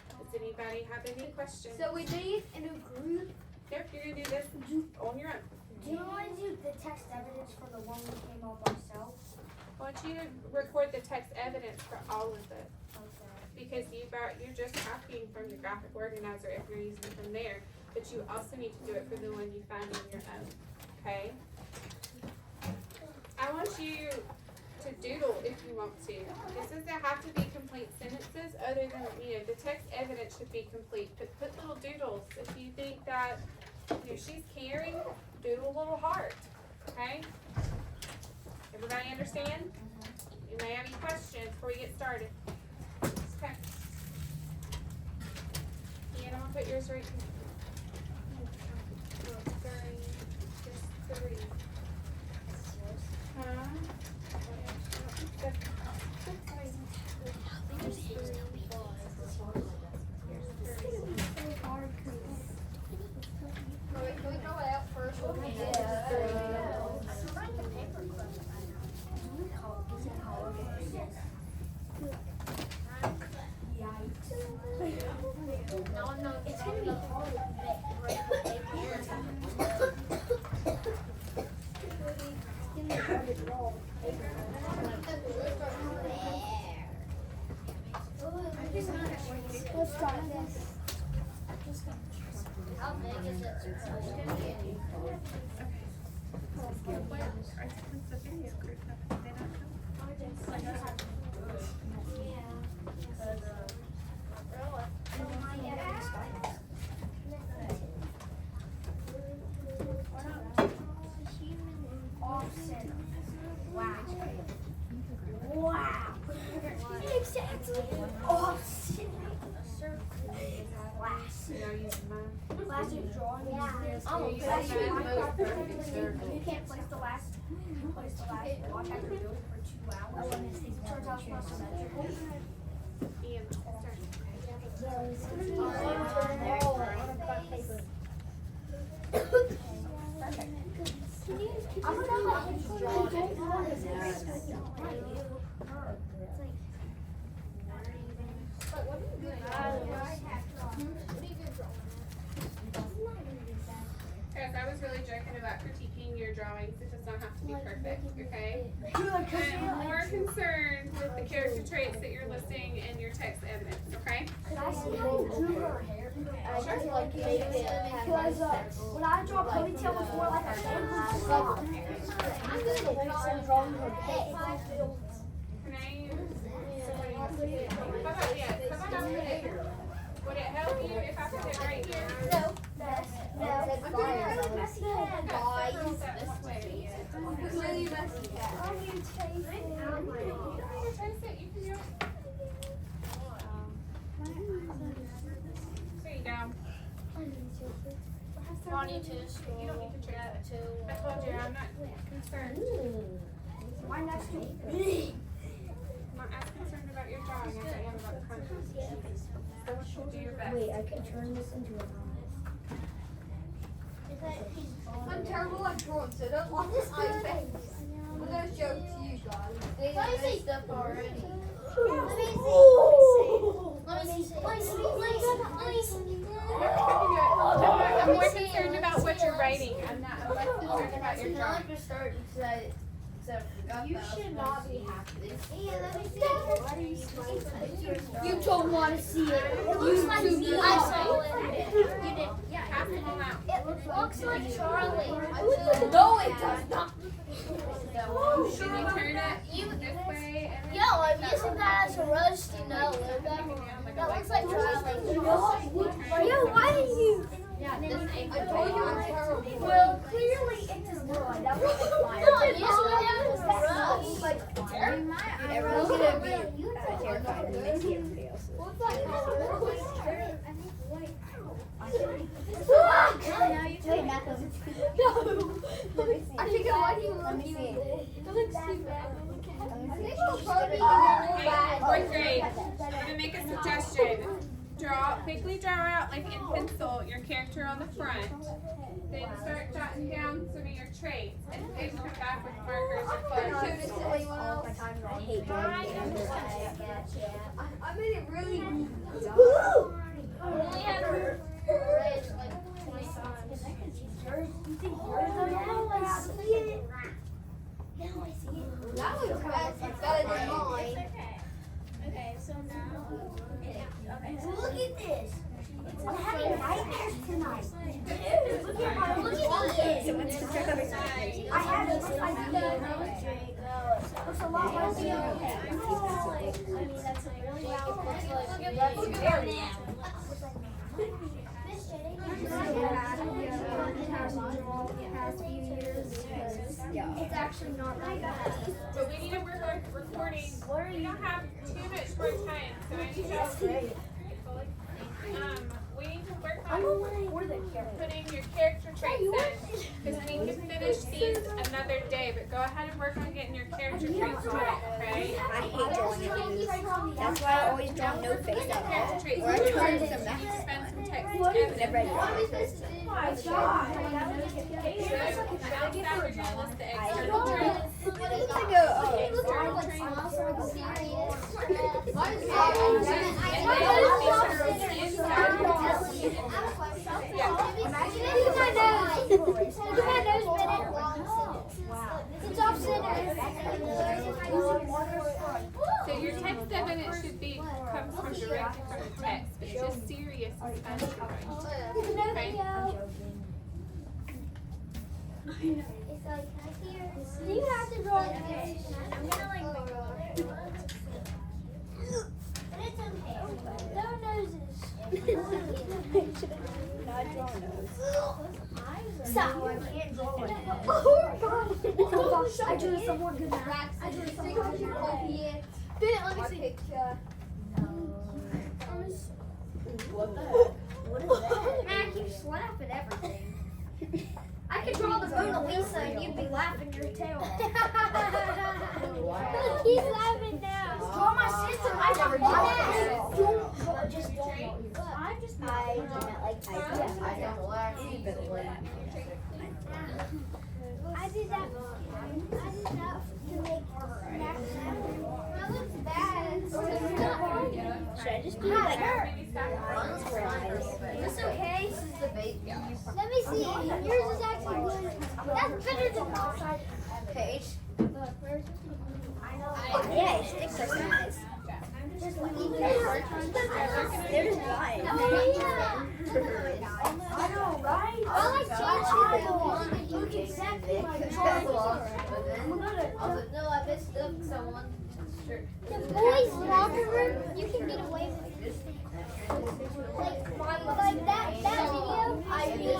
Does anybody have any questions? So we do it in a group. Yep, you're gonna do this on your own. Do you want to do the text evidence for the one we came up ourselves? I want you to record the text evidence for all of it, Okay. because you're just copying from the graphic organizer if you're using from there, but you also need to do it for the one you find on your own, okay? I want you to doodle if you want to. This doesn't have to be complete sentences other than, the text evidence should be complete, but put little doodles. If you think that, she's caring, doodle a little heart, okay? Everybody understand? You may have any questions before we get started. Okay. And I'm gonna put yours right here. Just 3. Huh? Can we throw it out first? No, it's gonna be hard. Let's try this. How big is it? Wow. Exactly. Awesome. Class. Now using mine. Class is drawing. You can't place the last block after doing it for 2 hours. Turns out it's not symmetrical. Ian, start. I'm gonna let him draw it. Guys, I was really joking about critiquing your drawings. It does not have to be perfect, okay? I'm more concerned with the character traits that you're listing in your text evidence, okay? Could I see how you drew her hair? Sure. Because when I draw a ponytail before, like a shampoo, I'm good at drawing her face. Can I somebody else to get it? How about yes? How about I put it? Would it help you if I put it right here? I'm doing a really messy head, guys. This way, yeah. Really messy head. You don't need to trace it. You can do it. There you go. Ronnie too. You don't need to trace it. Too. I told you, I'm not concerned. My next week. I'm not as concerned about your drawing as I am about the content. So do your best. Wait, I can turn this into a I'm terrible at drawing, so don't watch this my face. I'm gonna show it to you guys. Let me see stuff already. Let me see. I'm more concerned about what you're writing. I'm less concerned about your drawing. You should not be happy. You don't want to see it. I saw it. You did. Yeah, pass them all out. It looks like Charlie. No, it does not. Can you turn it this way and then? Yo, I'm using that as a rusty nose. That looks like Charlie. Yo, why did you? Yeah, this ain't I told you I'm terrible. Well, clearly it does not. That was No, I'm using it as a rust. Like terrified when they see everybody else's. Wait, Matt, let me see. I think I want you Let me see. It looks too bad. Fourth grade, I'm gonna make a suggestion. Quickly draw out, like in pencil, your character on the front. Then start jotting down some of your traits, and then come back with markers or flags. I hate drawing. I made it really Woo! I only had her red like 20 times. That was better than mine. Okay, so now. Look at this. I'm having nightmares tonight. Look at this. Someone's subscribers. I have this idea. Looks a lot like you. It's actually not like that. But we need to work on recording. We don't have too much more time, so I need to. We need to work on putting your character traits in, because we can finish these another day. But go ahead and work on getting your character traits right, okay? I hate drawing at these. That's why I always draw no face at Character all. traits. Or I turn to the Spend max. some text Whenever I draw. external traits. It's off center. So your text evidence should be comes from directly from the text, but it's just serious and special. Okay? It's like here. You have to draw it. I'm gonna like make it. But it's okay. No noses. Not draw nose. Stop. I can't draw it. I drew some more good math. I drew some more good math. Bennett, let me see. What the heck? Mac, you slap at everything. I could draw the Mona Lisa and you'd be laughing your tail off. He's laughing now. Draw my sister. I never did that. Just don't. I do not like typing. I did that to make Max laugh. That looks bad. Should I just do like runs for eyes? It's okay. Let me see. Yours is actually good. That's better than mine. Page. Yeah, it sticks like eyes. Just They're just blind. Oh, I know, right? I like Josh. Look exactly like the boys' locker room, you can get away with it. Like that video. I mean,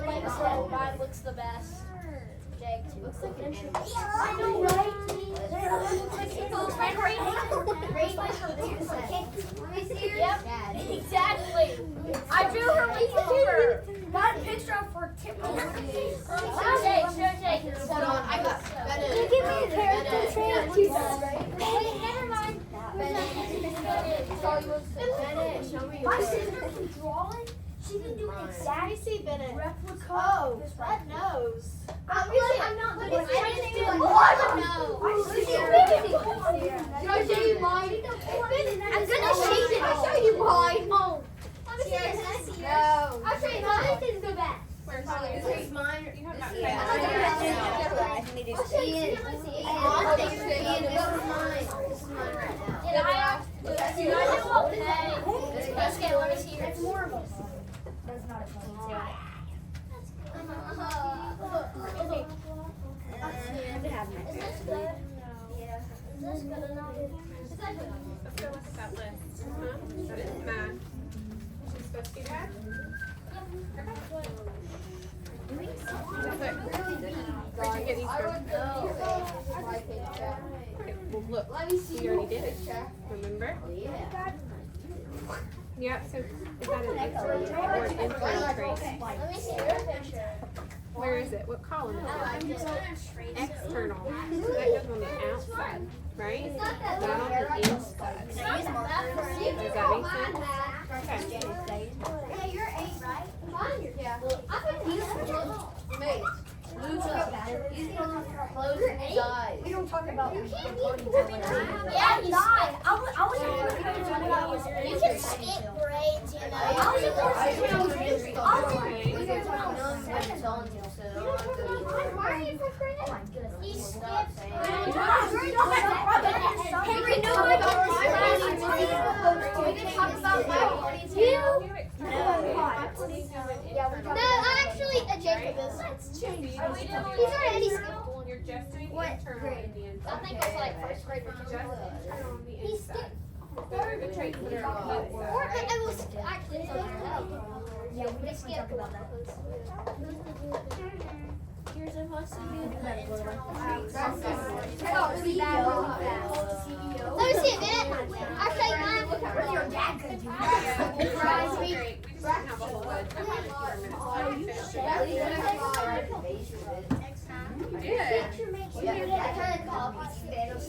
like I said, mine looks the best. Jake, looks like an I know, right? Yep, exactly. I drew her before. Got a picture of her tip. Show Jake. Hold on, I got better. You give me a character trait. Wait, never mind. My sister can draw it. She can do an exact replica. Oh, that nose. I'm not good at anything. Oh, Can I show you mine? I'm gonna shake it. I'll show you mine. Oh, let me see it. Can I see yours? No. I'll show you mine. This is the best. Where is mine? You have that. Yeah, I think they do I'll show you. stick. Let me see. This is mine right now. Okay, let me see yours. That's more of us. That's not a ponytail. Okay. I could have my Is this good? Yeah. Is this good enough? Is that good enough? Let's go look at that list. That is math. She's supposed to be math? Where'd you get these from? Okay, well look, Let me see we your already did it. picture. Remember? Yeah. Yep, so is that an external or an internal trait? Let me see your picture. Where is it? What column is I'm it? just on traits. External. So that goes on the outside, right? Not on the inside. Does that make sense? Okay. Yeah, you're 8, right? Fine. Yeah. I think you Mate. Luke's up. He's gonna close his eyes. We don't talk about can't recording eat time. Yeah, he's I was when I was You can skip grades, you know. I was Why are you frustrated? He skips Henry, no, I don't We can talk about my Do it. No, actually, Jacob is. He's already skipped one. You're just doing What internal grade? in the I inside. think it's like first grade or Just something. internal on the He inside. skipped. Those are the traits that are on the Or inside. it was actually something else. Yeah, we definitely talk about that. You're supposed to do the Let Let me see a minute. I'll show you mine. your dad could do Yeah, it's great. We just don't have a whole bunch. I might have 4 minutes. Next time. Good. I kind of copied Spanish.